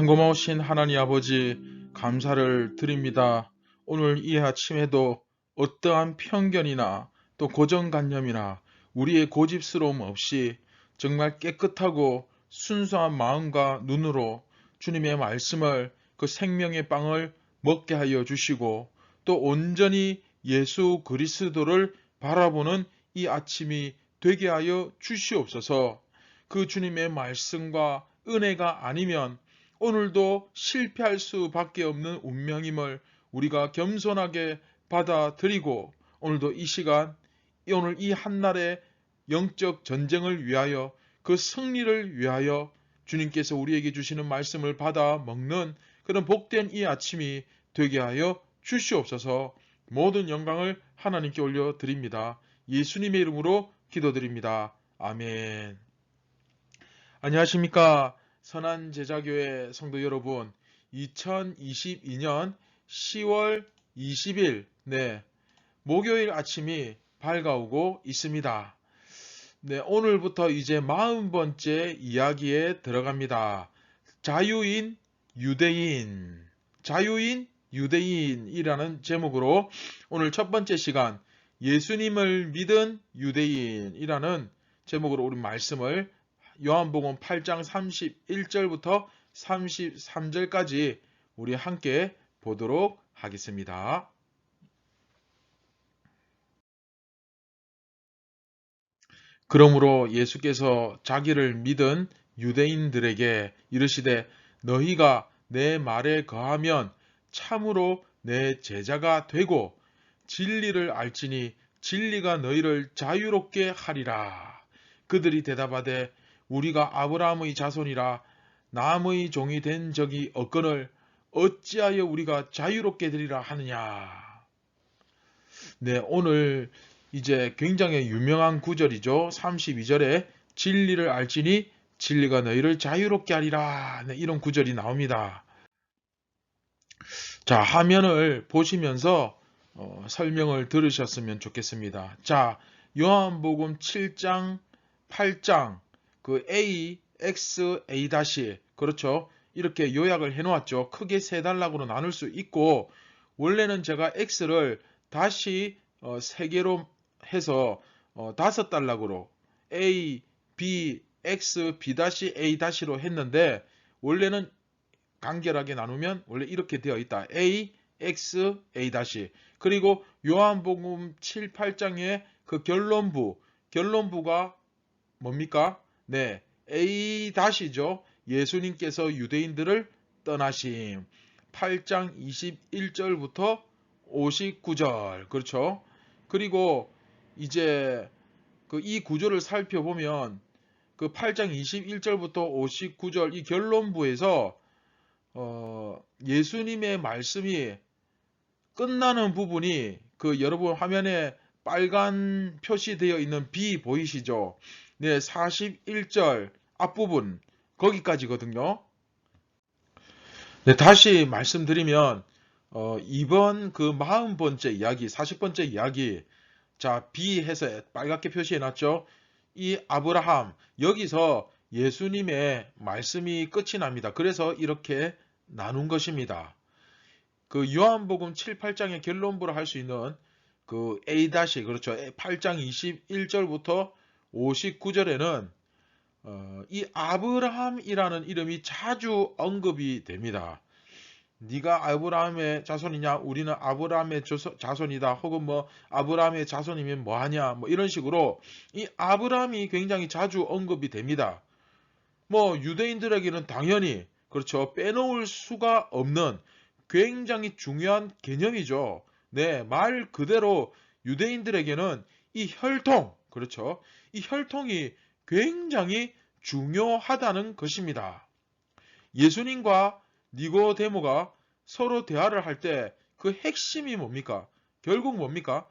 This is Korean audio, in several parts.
참고마우신 하나님 아버지 감사를 드립니다. 오늘 이 아침에도 어떠한 편견이나 또 고정관념이나 우리의 고집스러움 없이 정말 깨끗하고 순수한 마음과 눈으로 주님의 말씀을 그 생명의 빵을 먹게 하여 주시고 또 온전히 예수 그리스도를 바라보는 이 아침이 되게 하여 주시옵소서. 그 주님의 말씀과 은혜가 아니면 오늘도 실패할 수밖에 없는 운명임을 우리가 겸손하게 받아들이고 오늘도 이 시간, 오늘 이 한날의 영적 전쟁을 위하여 그 승리를 위하여 주님께서 우리에게 주시는 말씀을 받아 먹는 그런 복된 이 아침이 되게 하여 주시옵소서. 모든 영광을 하나님께 올려드립니다. 예수님의 이름으로 기도드립니다. 아멘. 안녕하십니까. 선한제자교회 성도 여러분, 2022년 10월 20일 목요일 아침이 밝아오고 있습니다. 오늘부터 이제 40번째 이야기에 들어갑니다. 자유인 유대인이라는 제목으로 오늘 첫 번째 시간 예수님을 믿은 유대인이라는 제목으로 우리 말씀을 요한복음 8장 31절부터 33절까지 우리 함께 보도록 하겠습니다. 그러므로 예수께서 자기를 믿은 유대인들에게 이르시되 너희가 내 말에 거하면 참으로 내 제자가 되고 진리를 알지니 진리가 너희를 자유롭게 하리라. 그들이 대답하되 우리가 아브라함의 자손이라 남의 종이 된 적이 없거늘 어찌하여 우리가 자유롭게 되리라 하느냐. 오늘 이제 굉장히 유명한 구절이죠. 32절에 진리를 알지니 진리가 너희를 자유롭게 하리라. 이런 구절이 나옵니다. 자, 화면을 보시면서 설명을 들으셨으면 좋겠습니다. 자, 요한복음 7장, 8장 그 A, X, A 다시 그렇죠. 이렇게 요약을 해놓았죠. 크게 세 단락으로 나눌 수 있고 원래는 제가 X를 다시 세 개로 해서 5단락으로 A, B, X, B 다시, A 다시로 했는데 원래는 간결하게 나누면 원래 이렇게 되어 있다. A, X, A 다시. 그리고 요한복음 7, 8장의 그 결론부가 뭡니까? A 다시죠. 예수님께서 유대인들을 떠나심. 8장 21절부터 59절. 그렇죠? 그리고 이제 이 구조를 살펴보면 그 8장 21절부터 59절 이 결론부에서 예수님의 말씀이 끝나는 부분이 그 여러분 화면에 빨간 표시되어 있는 B 보이시죠? 41절 앞부분 거기까지거든요. 다시 말씀드리면 이번 그 40번째 이야기, 40번째 이야기 자 B 해서 빨갛게 표시해 놨죠. 이 아브라함 여기서 예수님의 말씀이 끝이 납니다. 그래서 이렇게 나눈 것입니다. 그 요한복음 7, 8장의 결론부로 할 수 있는 그 A 다시 그렇죠. 8장 21절부터 59절에는 이 아브라함이라는 이름이 자주 언급이 됩니다. 네가 아브라함의 자손이냐? 우리는 아브라함의 자손이다. 혹은 뭐 아브라함의 자손이면 뭐하냐? 뭐 이런 식으로 이 아브라함이 굉장히 자주 언급이 됩니다. 뭐 유대인들에게는 당연히 그렇죠. 빼놓을 수가 없는 굉장히 중요한 개념이죠. 말 그대로 유대인들에게는 이 혈통, 그렇죠. 이 혈통이 굉장히 중요하다는 것입니다. 예수님과 니고데모가 서로 대화를 할 때 그 핵심이 뭡니까? 결국 뭡니까?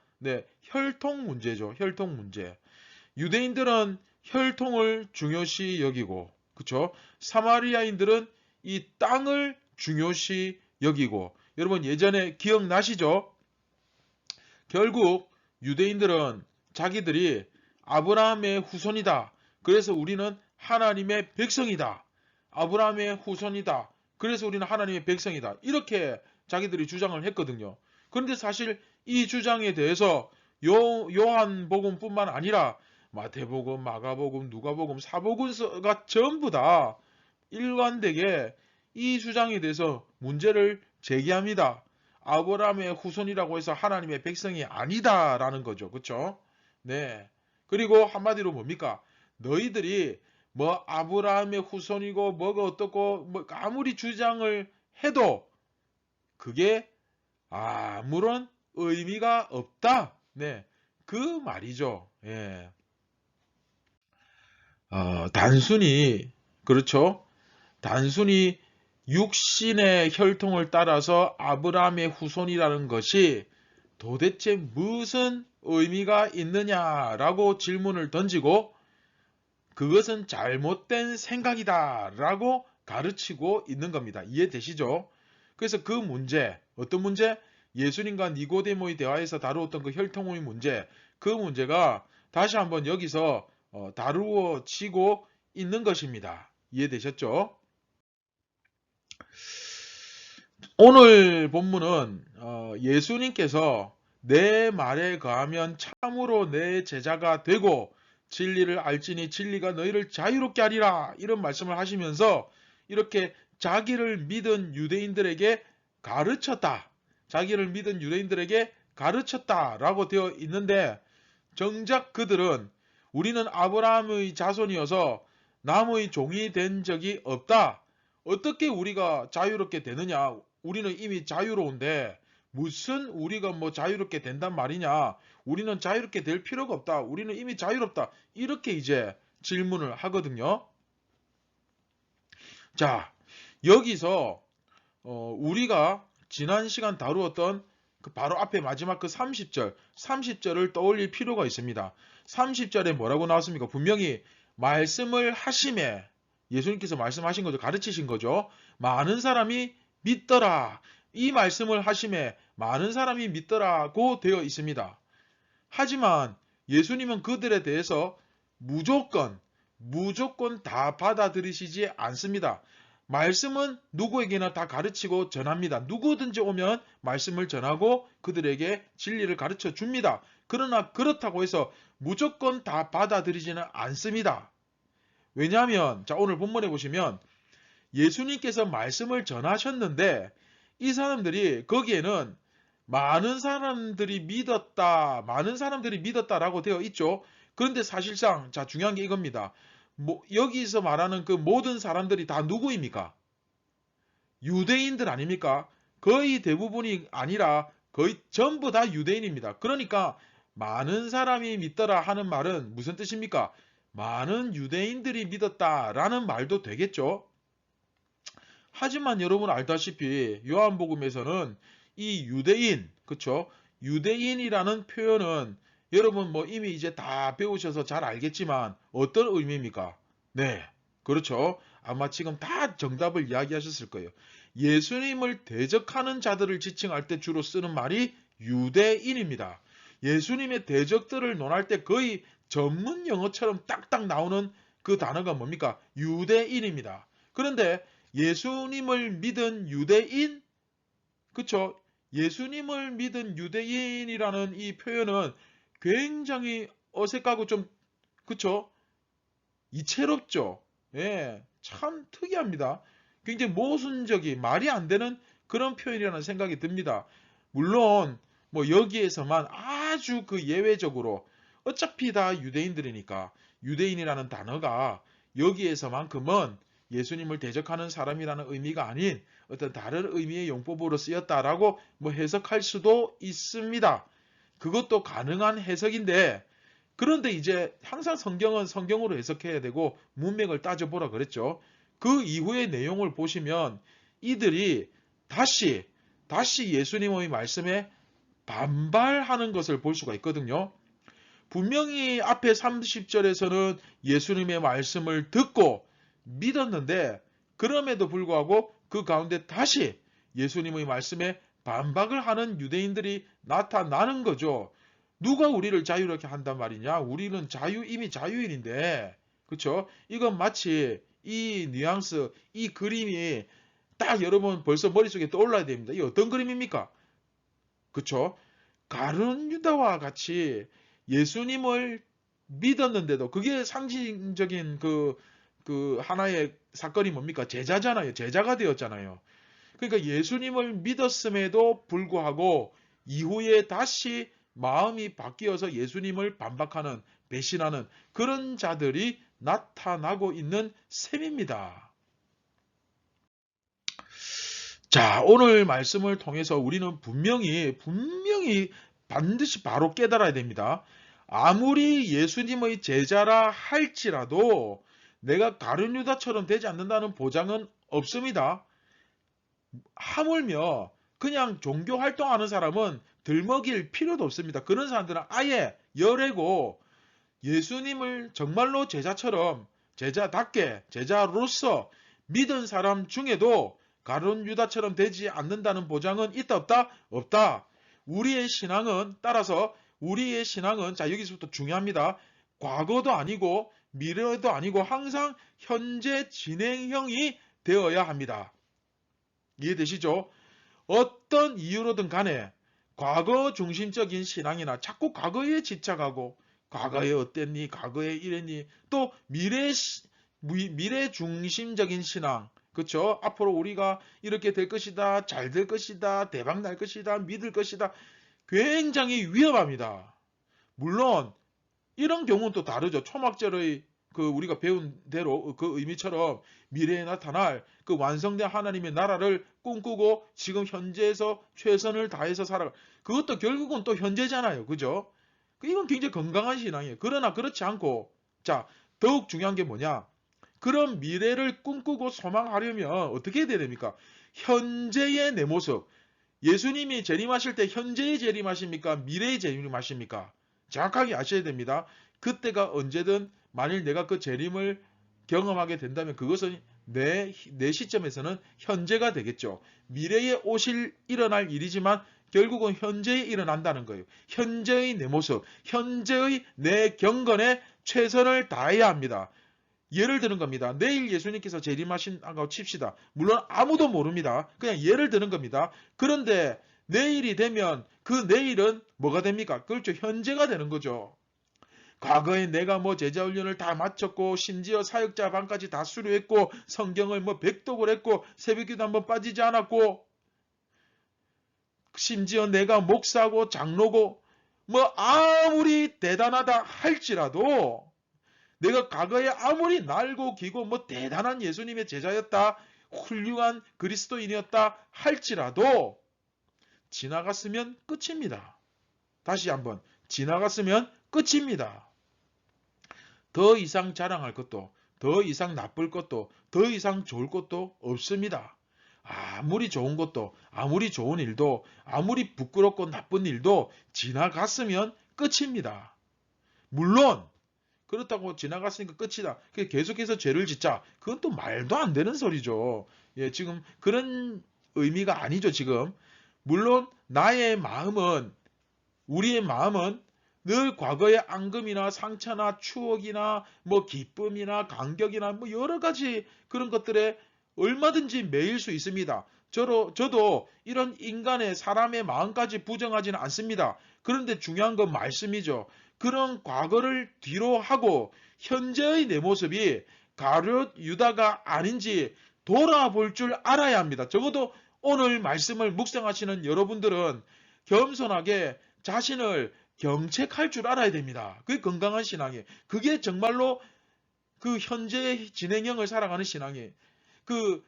혈통 문제죠. 혈통 문제. 유대인들은 혈통을 중요시 여기고, 그쵸? 사마리아인들은 이 땅을 중요시 여기고, 여러분 예전에 기억나시죠? 결국 유대인들은 자기들이 아브라함의 후손이다. 그래서 우리는 하나님의 백성이다. 아브라함의 후손이다. 그래서 우리는 하나님의 백성이다. 이렇게 자기들이 주장을 했거든요. 그런데 사실 이 주장에 대해서 요한복음뿐만 아니라 마태복음, 마가복음, 누가복음, 사복음서가 전부 다 일관되게 이 주장에 대해서 문제를 제기합니다. 아브라함의 후손이라고 해서 하나님의 백성이 아니다라는 거죠. 그렇죠? 네. 그리고 한마디로 뭡니까? 너희들이 뭐 아브라함의 후손이고 뭐가 어떻고 뭐 아무리 주장을 해도 그게 아무런 의미가 없다. 네. 그 말이죠. 예. 단순히 그렇죠? 단순히 육신의 혈통을 따라서 아브라함의 후손이라는 것이 도대체 무슨 의미가 있느냐라고 질문을 던지고 그것은 잘못된 생각이다라고 가르치고 있는 겁니다. 이해되시죠? 그래서 그 문제, 어떤 문제? 예수님과 니고데모의 대화에서 다루었던 그 혈통의 문제, 그 문제가 다시 한번 여기서 다루어지고 있는 것입니다. 이해되셨죠? 오늘 본문은 예수님께서 내 말에 거하면 참으로 내 제자가 되고 진리를 알지니 진리가 너희를 자유롭게 하리라 이런 말씀을 하시면서 이렇게 자기를 믿은 유대인들에게 가르쳤다. 자기를 믿은 유대인들에게 가르쳤다라고 되어 있는데 정작 그들은 우리는 아브라함의 자손이어서 남의 종이 된 적이 없다. 어떻게 우리가 자유롭게 되느냐? 우리는 이미 자유로운데 무슨 우리가 뭐 자유롭게 된단 말이냐? 우리는 자유롭게 될 필요가 없다. 우리는 이미 자유롭다. 이렇게 이제 질문을 하거든요. 자, 여기서 우리가 지난 시간 다루었던 그 바로 앞에 마지막 그 30절을 떠올릴 필요가 있습니다. 30절에 뭐라고 나왔습니까? 분명히 말씀을 하심에 예수님께서 말씀하신 거죠. 가르치신 거죠. 많은 사람이 믿더라. 이 말씀을 하심에 많은 사람이 믿더라고 되어 있습니다. 하지만 예수님은 그들에 대해서 무조건 다 받아들이시지 않습니다. 말씀은 누구에게나 다 가르치고 전합니다. 누구든지 오면 말씀을 전하고 그들에게 진리를 가르쳐 줍니다. 그러나 그렇다고 해서 무조건 다 받아들이지는 않습니다. 왜냐하면 자 오늘 본문에 보시면 예수님께서 말씀을 전하셨는데 이 사람들이 거기에는 많은 사람들이 믿었다라고 되어 있죠. 그런데 사실상 자 중요한 게 이겁니다. 여기서 말하는 그 모든 사람들이 다 누구입니까? 유대인들 아닙니까? 거의 대부분이 아니라 거의 전부 다 유대인입니다. 그러니까 많은 사람이 믿더라 하는 말은 무슨 뜻입니까? 많은 유대인들이 믿었다라는 말도 되겠죠. 하지만 여러분 알다시피 요한복음에서는 이 유대인, 그쵸? 유대인이라는 표현은 여러분 뭐 이미 이제 다 배우셔서 잘 알겠지만 어떤 의미입니까? 네, 그렇죠. 아마 지금 다 정답을 이야기하셨을 거예요. 예수님을 대적하는 자들을 지칭할 때 주로 쓰는 말이 유대인입니다. 예수님의 대적들을 논할 때 거의 전문 용어처럼 딱딱 나오는 그 단어가 뭡니까? 유대인입니다. 그런데 예수님을 믿은 유대인, 그쵸? 예수님을 믿은 유대인이라는 이 표현은 굉장히 어색하고 좀, 그쵸? 이채롭죠? 예, 참 특이합니다. 굉장히 모순적이, 말이 안 되는 그런 표현이라는 생각이 듭니다. 물론, 뭐 여기에서만 아주 그 예외적으로, 어차피 다 유대인들이니까, 유대인이라는 단어가 여기에서만큼은 예수님을 대적하는 사람이라는 의미가 아닌 어떤 다른 의미의 용법으로 쓰였다라고 뭐 해석할 수도 있습니다. 그것도 가능한 해석인데 그런데 이제 항상 성경은 성경으로 해석해야 되고 문맥을 따져보라 그랬죠. 그 이후의 내용을 보시면 이들이 다시 예수님의 말씀에 반발하는 것을 볼 수가 있거든요. 분명히 앞에 30절에서는 예수님의 말씀을 듣고 믿었는데 그럼에도 불구하고 그 가운데 다시 예수님의 말씀에 반박을 하는 유대인들이 나타나는 거죠. 누가 우리를 자유롭게 한단 말이냐? 우리는 이미 자유인인데, 그쵸? 이건 마치 이 뉘앙스, 이 그림이 딱 여러분 벌써 머릿속에 떠올라야 됩니다. 이 어떤 그림입니까? 그쵸? 가룟 유다와 같이 예수님을 믿었는데도 그게 상징적인 그 하나의 사건이 뭡니까? 제자잖아요. 제자가 되었잖아요. 그러니까 예수님을 믿었음에도 불구하고 이후에 다시 마음이 바뀌어서 예수님을 반박하는, 배신하는 그런 자들이 나타나고 있는 셈입니다. 자, 오늘 말씀을 통해서 우리는 분명히 반드시 바로 깨달아야 됩니다. 아무리 예수님의 제자라 할지라도 내가 가룟 유다처럼 되지 않는다는 보장은 없습니다. 하물며 그냥 종교 활동하는 사람은 들먹일 필요도 없습니다. 그런 사람들은 아예 열애고 예수님을 정말로 제자처럼 제자답게 제자로서 믿은 사람 중에도 가룟 유다처럼 되지 않는다는 보장은 있다 없다? 없다. 우리의 신앙은 따라서 우리의 신앙은 자 여기서부터 중요합니다. 과거도 아니고 미래도 아니고 항상 현재 진행형이 되어야 합니다. 이해되시죠? 어떤 이유로든 간에 과거 중심적인 신앙이나 자꾸 과거에 집착하고 과거에 어땠니? 과거에 이랬니? 또 미래 중심적인 신앙. 그렇죠? 앞으로 우리가 이렇게 될 것이다. 잘 될 것이다. 대박 날 것이다. 믿을 것이다. 굉장히 위험합니다. 물론 이런 경우는 또 다르죠. 초막절의 그 우리가 배운 대로 그 의미처럼 미래에 나타날 그 완성된 하나님의 나라를 꿈꾸고 지금 현재에서 최선을 다해서 살아가. 그것도 결국은 또 현재잖아요. 그죠? 이건 굉장히 건강한 신앙이에요. 그러나 그렇지 않고 자 더욱 중요한 게 뭐냐? 그런 미래를 꿈꾸고 소망하려면 어떻게 해야 됩니까? 현재의 내 모습. 예수님이 재림하실 때 현재의 재림하십니까? 미래의 재림하십니까? 정확하게 아셔야 됩니다. 그때가 언제든 만일 내가 그 재림을 경험하게 된다면 그것은 내 시점에서는 현재가 되겠죠. 미래에 일어날 일이지만 결국은 현재에 일어난다는 거예요. 현재의 내 모습, 현재의 내 경건에 최선을 다해야 합니다. 예를 드는 겁니다. 내일 예수님께서 재림하신다고 칩시다. 물론 아무도 모릅니다. 그냥 예를 드는 겁니다. 그런데 내일이 되면 그 내일은 뭐가 됩니까? 그렇죠. 현재가 되는 거죠. 과거에 내가 뭐 제자훈련을 다 마쳤고 심지어 사역자 반까지 다 수료했고 성경을 뭐 백독을 했고 새벽기도 한번 빠지지 않았고 심지어 내가 목사고 장로고 뭐 아무리 대단하다 할지라도 내가 과거에 아무리 날고 기고 뭐 대단한 예수님의 제자였다, 훌륭한 그리스도인이었다 할지라도 지나갔으면 끝입니다. 다시 한번 지나갔으면 끝입니다. 더 이상 자랑할 것도, 더 이상 나쁠 것도, 더 이상 좋을 것도 없습니다. 아무리 좋은 것도, 아무리 좋은 일도, 아무리 부끄럽고 나쁜 일도 지나갔으면 끝입니다. 물론 그렇다고 지나갔으니까 끝이다. 계속해서 죄를 짓자. 그건 또 말도 안 되는 소리죠. 예, 지금 그런 의미가 아니죠, 지금. 물론 나의 마음은 우리의 마음은 늘 과거의 앙금이나 상처나 추억이나 뭐 기쁨이나 감격이나 뭐 여러 가지 그런 것들에 얼마든지 매일 수 있습니다. 저도 이런 인간의 사람의 마음까지 부정하지는 않습니다. 그런데 중요한 건 말씀이죠. 그런 과거를 뒤로 하고 현재의 내 모습이 가룟 유다가 아닌지 돌아볼 줄 알아야 합니다. 적어도 오늘 말씀을 묵상하시는 여러분들은 겸손하게 자신을 경책할 줄 알아야 됩니다. 그게 건강한 신앙이에요. 그게 정말로 그 현재의 진행형을 살아가는 신앙이에요.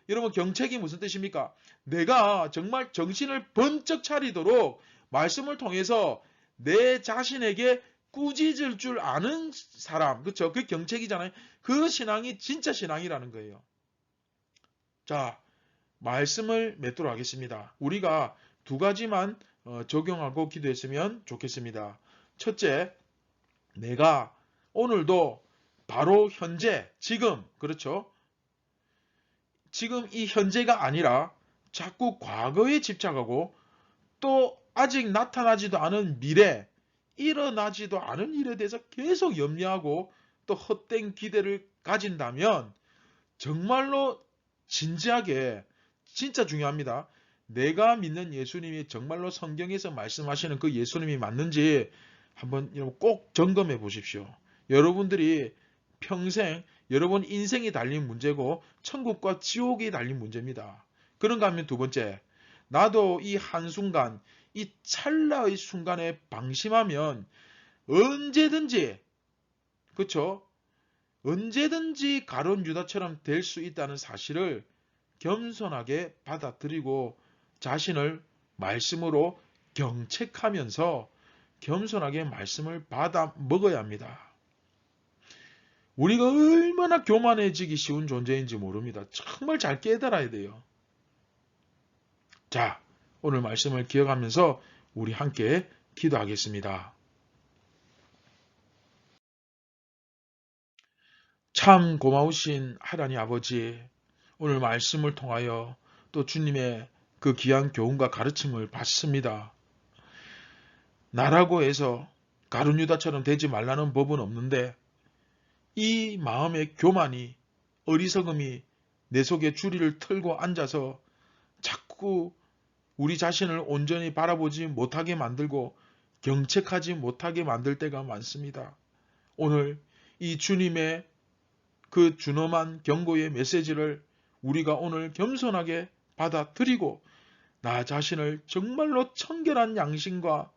여러분 경책이 무슨 뜻입니까? 내가 정말 정신을 번쩍 차리도록 말씀을 통해서 내 자신에게 꾸짖을 줄 아는 사람, 그렇죠? 그 경책이잖아요. 그 신앙이 진짜 신앙이라는 거예요. 자, 말씀을 맺도록 하겠습니다. 우리가 두 가지만 적용하고 기도했으면 좋겠습니다. 첫째, 내가 오늘도 바로 현재, 지금, 그렇죠? 지금 이 현재가 아니라 자꾸 과거에 집착하고 또 아직 나타나지도 않은 미래, 일어나지도 않은 일에 대해서 계속 염려하고 또 헛된 기대를 가진다면 정말로 진지하게 진짜 중요합니다. 내가 믿는 예수님이 정말로 성경에서 말씀하시는 그 예수님이 맞는지 한번 꼭 점검해 보십시오. 여러분들이 평생 여러분 인생이 달린 문제고 천국과 지옥이 달린 문제입니다. 그런가 하면 두 번째, 나도 이 한순간, 이 찰나의 순간에 방심하면 언제든지, 그쵸? 언제든지 가룟 유다처럼 될 수 있다는 사실을 겸손하게 받아들이고 자신을 말씀으로 경책하면서 겸손하게 말씀을 받아 먹어야 합니다. 우리가 얼마나 교만해지기 쉬운 존재인지 모릅니다. 정말 잘 깨달아야 돼요. 자, 오늘 말씀을 기억하면서 우리 함께 기도하겠습니다. 참 고마우신 하나님 아버지, 오늘 말씀을 통하여 또 주님의 그 귀한 교훈과 가르침을 받습니다. 나라고 해서 가룟유다처럼 되지 말라는 법은 없는데 이 마음의 교만이, 어리석음이 내 속에 주리를 틀고 앉아서 자꾸 우리 자신을 온전히 바라보지 못하게 만들고 경책하지 못하게 만들 때가 많습니다. 오늘 이 주님의 그 준엄한 경고의 메시지를 우리가 오늘 겸손하게 받아들이고 나 자신을 정말로 청결한 양심과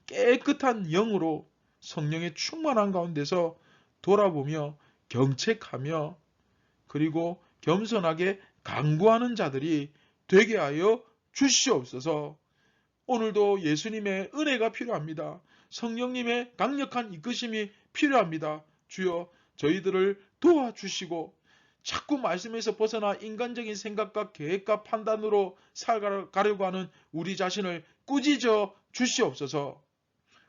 깨끗한 영으로 성령의 충만한 가운데서 돌아보며 경책하며 그리고 겸손하게 간구하는 자들이 되게 하여 주시옵소서. 오늘도 예수님의 은혜가 필요합니다. 성령님의 강력한 이끄심이 필요합니다. 주여, 저희들을 도와주시고 자꾸 말씀에서 벗어나 인간적인 생각과 계획과 판단으로 살아가려고 하는 우리 자신을 꾸짖어 주시옵소서.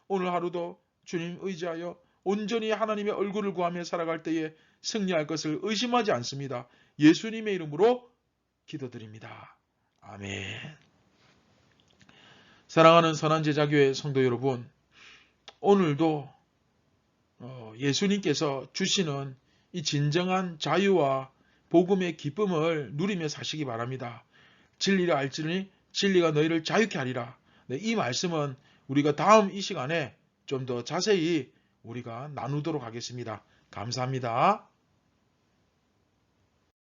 오늘 하루도 주님 의지하여 온전히 하나님의 얼굴을 구하며 살아갈 때에 승리할 것을 의심하지 않습니다. 예수님의 이름으로 기도드립니다. 아멘. 사랑하는 선한제자교회 성도 여러분, 오늘도 예수님께서 주시는 이 진정한 자유와 복음의 기쁨을 누리며 사시기 바랍니다. 진리를 알지니 진리가 너희를 자유케 하리라. 네, 이 말씀은 우리가 다음 이 시간에 좀 더 자세히 우리가 나누도록 하겠습니다. 감사합니다.